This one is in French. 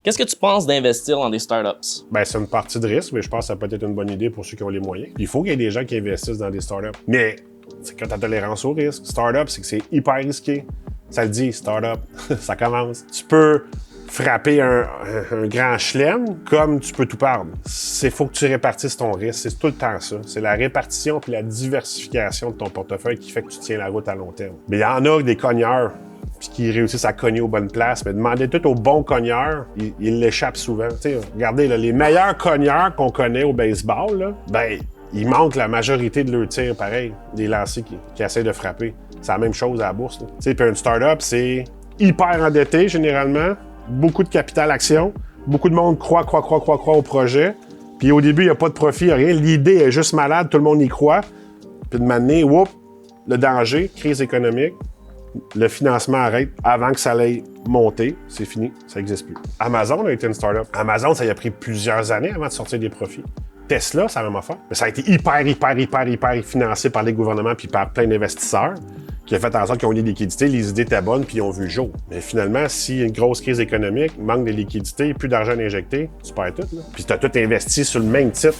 Qu'est-ce que tu penses d'investir dans des startups? Ben, c'est une partie de risque, mais je pense que ça peut être une bonne idée pour ceux qui ont les moyens. Il faut qu'il y ait des gens qui investissent dans des startups. Mais c'est quand tu as tolérance au risque. Startup, c'est que c'est hyper risqué. Ça le dit, startup, ça commence. Tu peux frapper un grand chelem comme tu peux tout perdre. C'est faut que tu répartisses ton risque. C'est tout le temps ça. C'est la répartition puis la diversification de ton portefeuille qui fait que tu tiens la route à long terme. Mais il y en a des cogneurs puis qui réussissent à cogner aux bonnes places. Mais demandez tout aux bons cogneurs, ils l'échappent souvent. T'sais, regardez, là, les meilleurs cogneurs qu'on connaît au baseball, là, ben, ils manquent la majorité de leurs tirs, pareil, des lancers qui essaient de frapper. C'est la même chose à la bourse. Puis une startup, c'est hyper endetté généralement, beaucoup de capital action, beaucoup de monde croit au projet. Puis au début, il n'y a pas de profit, il n'y a rien. L'idée est juste malade, tout le monde y croit. Puis de manière, whoop, le danger, crise économique, le financement arrête avant que ça aille monter. C'est fini, ça n'existe plus. Amazon a été une startup. Amazon, ça y a pris plusieurs années avant de sortir des profits. Tesla, c'est la même affaire. Mais ça a été hyper financé par les gouvernements puis par plein d'investisseurs qui a fait en sorte qu'ils ont eu des liquidités, les idées étaient bonnes puis ils ont vu le jour. Mais finalement, s'il y a une grosse crise économique, manque de liquidités, plus d'argent injecté, tu perds tout. Là. Puis tu as tout investi sur le même titre.